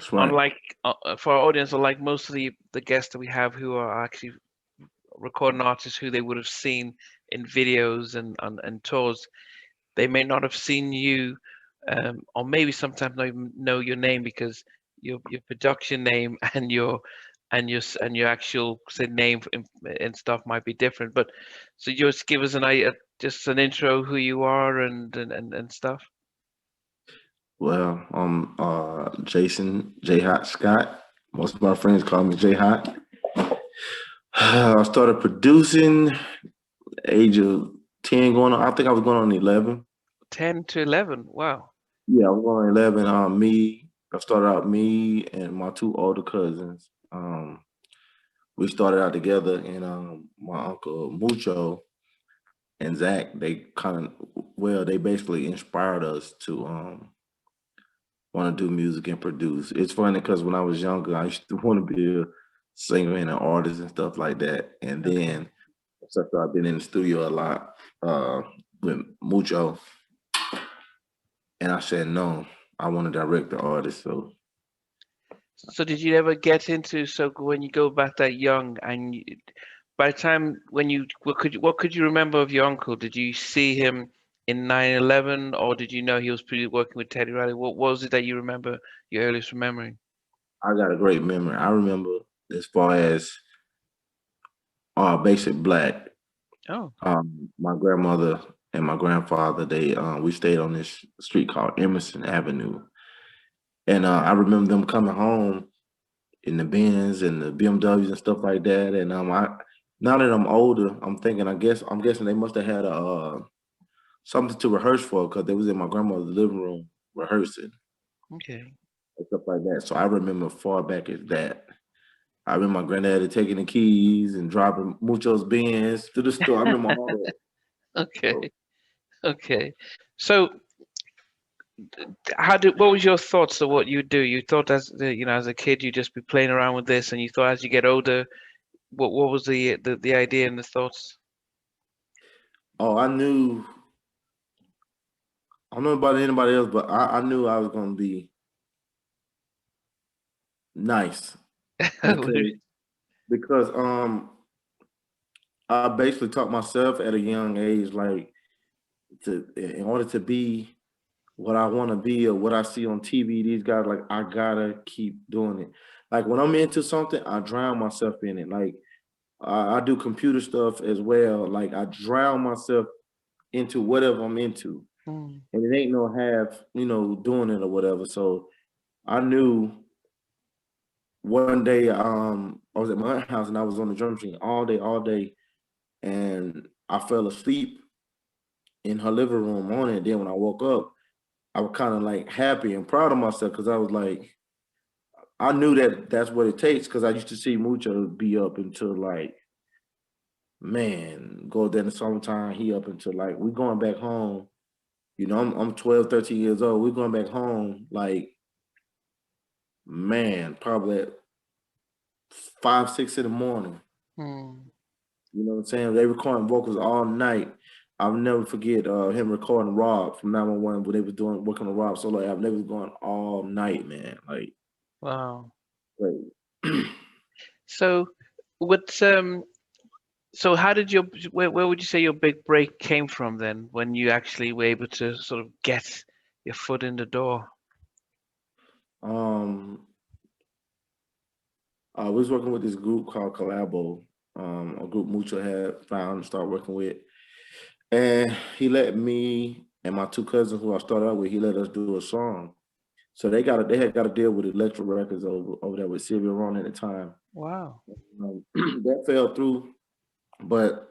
That's right. Unlike for our audience, unlike most of the guests that we have who are actually recording artists who they would have seen in videos and tours, they may not have seen you, or maybe sometimes not even know your name because your production name and your actual say name and stuff might be different. But so just give us an idea, just an intro who you are and stuff. Well, Jason Jhot Scott. Most of my friends call me Jhot. I started producing age of 10 going on. I think I was going on 11. 10 to 11. Wow. Yeah, I was going on 11. I started out me and my two older cousins. We started out together, and my uncle Mucho and Zach, they kind of, well, they basically inspired us to want to do music and produce. It's funny because when I was younger, I used to want to be a singer and an artist and stuff like that. And Okay. then, since I've been in the studio a lot with Mucho, and I said no, I want to direct the artist. So, So did you ever get into so when you go back that young and by the time when you what could you remember of your uncle? Did you see him in 9/11 or did you know he was pretty working with Teddy Riley? What was it that you remember your earliest memory? I got a great memory. I remember as far as basic black. Oh, My grandmother and my grandfather, they we stayed on this street called Emerson Avenue, and I remember them coming home in the Benz and the BMWs and stuff like that. And I now that I'm older, I'm guessing they must have had a something to rehearse for because they was in my grandmother's living room rehearsing okay. and stuff like that. So I remember far back as that. I remember my granddaddy taking the keys and driving Mucho's Benz to the store. I remember all that. Okay. So, Okay. So what was your thoughts of what you do? You thought as as a kid you'd just be playing around with this and you thought as you get older, what was the idea and the thoughts? oh, I don't know about anybody else, but I knew I was gonna be nice because I basically taught myself at a young age like to in order to be what I want to be or what I see on TV, these guys like I gotta keep doing it. Like when I'm into something, I drown myself in it. Like I do computer stuff as well. Like I drown myself into whatever I'm into, Hmm. and it ain't no half, doing it or whatever. So I knew one day I was at my aunt's house and I was on the drum machine all day, and I fell asleep in her living room on it. Then when I woke up, I was kind of like happy and proud of myself because I was like, I knew that that's what it takes because I used to see Mucho be up until like, man, go there in the summertime. He up until like, we going back home. I'm 12, 13 years old. We're going back home like, man, probably at 5, 6 in the morning. Hmm. You know what I'm saying? They recording vocals all night. I'll never forget him recording Rob from 911 when they was doing working on Rob solo. I've never gone all night, man. Wow. Like So, what so how did where would you say your big break came from then, when you actually were able to sort of get your foot in the door? um I was working with this group called Collabo, a group Mucho had found and started working with. And he let me and my two cousins who I started out with, he let us do a song. So they had got to deal with Electro Records over there with Sylvia Ron at the time. Wow. That fell through, but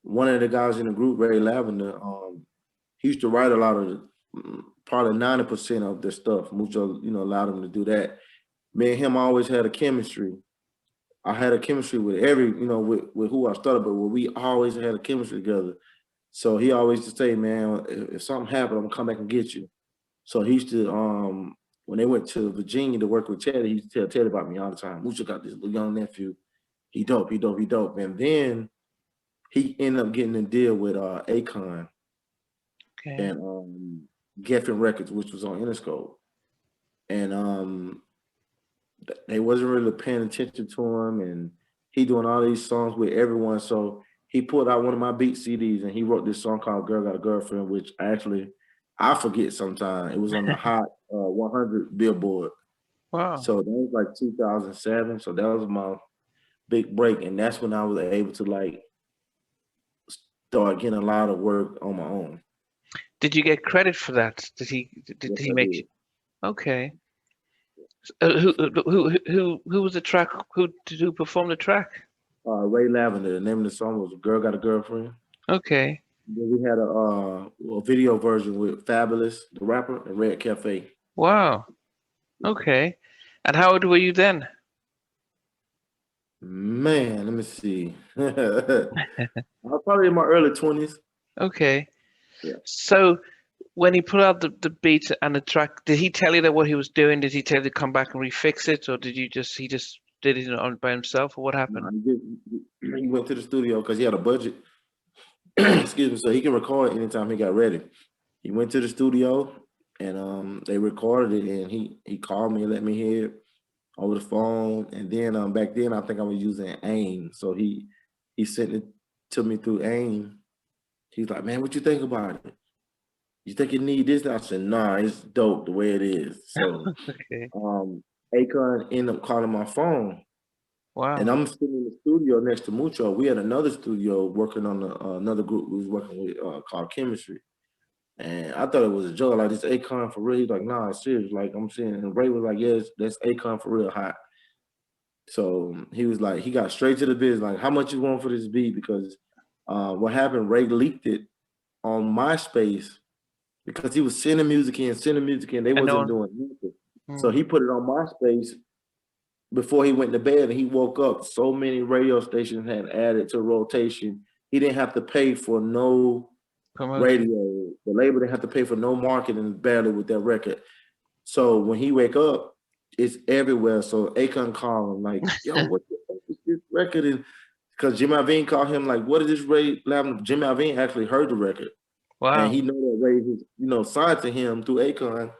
one of the guys in the group, Ray Lavender, he used to write a lot of probably 90% of the stuff. Mucho, allowed him to do that. Me and him always had a chemistry. I had a chemistry with with who I started, but we always had a chemistry together. So he always used to say, man, if something happened, I'm gonna come back and get you. So he used to, when they went to Virginia to work with Teddy, he used to tell Teddy about me all the time. Mucho got this little young nephew. He dope, he dope, he dope. And then he ended up getting a deal with Akon Okay. and Geffen Records, which was on Interscope. And they wasn't really paying attention to him, and he doing all these songs with everyone. So he pulled out one of my beat CDs and he wrote this song called "Girl Got a Girlfriend," which actually I forget sometimes. It was on the Hot 100 Billboard. Wow. So that was like 2007. So that was my big break, and that's when I was able to like start getting a lot of work on my own. Did you get credit for that? Did Yes, he I make did. you? Okay. Who was the track? Who performed the track? Ray Lavender. The name of the song was "Girl Got a Girlfriend." Okay. Then we had a video version with Fabulous, the rapper, and Red Cafe. Wow. Okay. And how old were you then? Man, let me see. I was probably in my early 20s. Okay. Yeah. So when he put out the beat and the track, did he tell you that what he was doing? Did he tell you to come back and refix it, or did he just did it on by himself, or what happened? He went to the studio because he had a budget. Excuse me, so he can record anytime he got ready. He went to the studio and they recorded it, and he called me and let me hear it over the phone. And then back then I think I was using AIM. So he sent it to me through AIM. He's like, "Man, what you think about it? You think you need this?" I said, "Nah, it's dope the way it is." So Okay. Akon ended up calling my phone. And Wow. I'm sitting in the studio next to Mucho. We had another studio working on another group we was working with called Chemistry. And I thought it was a joke, like, "This Akon for real?" He's like, "Nah, it's serious." Like, I'm saying, and Ray was like, "Yes, that's Akon for real hot." So he was like, he got straight to the biz, like, "How much you want for this beat?" Because what happened, Ray leaked it on MySpace because he was sending music in, they And no wasn't one. doing nothing. So Hmm. he put it on MySpace before he went to bed, and he woke up. So many radio stations had added to rotation. He didn't have to pay for no Promotion. radio. The label didn't have to pay for no marketing barely with that record. So when he wake up, it's everywhere. So Akon called him like, "Yo, what the fuck is this record?" And because Jimmy Iovine called him like, "What is this Ray Lavender?" Jimmy Iovine actually heard the record, and Wow. he know that Ray was, signed to him through Akon.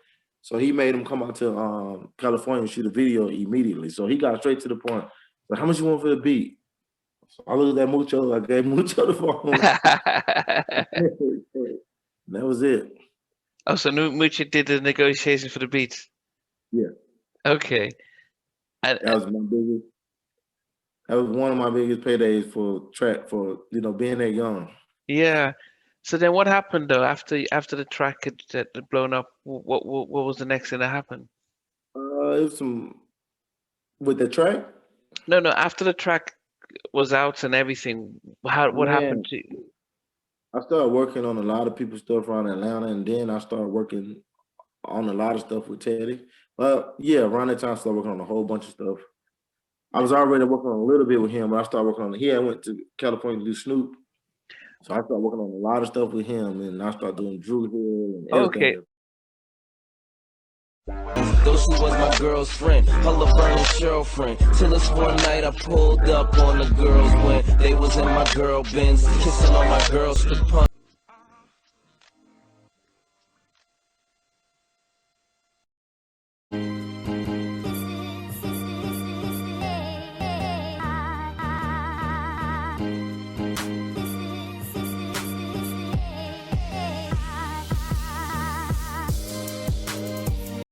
So he made him come out to California and shoot a video immediately. So he got straight to the point. Like, "How much you want for the beat?" So I looked at Mucho. I gave Mucho the phone. That was it. Oh, so Mucha did the negotiation for the beat. Yeah, Okay. And that was my biggest. That was one of my biggest paydays for being that young. yeah. So then what happened though after the track had blown up? What was the next thing that happened? It was some with the track. No, no, after the track was out and everything, what happened Man, to you? I started working on a lot of people's stuff around Atlanta, and then I started working on a lot of stuff with Teddy. Yeah, around that time I started working on a whole bunch of stuff. I was already working on a little bit with him, but I started working on it. He had went to California to do Snoop. So I started working on a lot of stuff with him, and I started doing Dru Hill and Okay. everything. Though she was my girl's friend, her Laverne's girlfriend. Till this one night I pulled up on the girls when they was in my girl Benz, kissing on my girls to punch.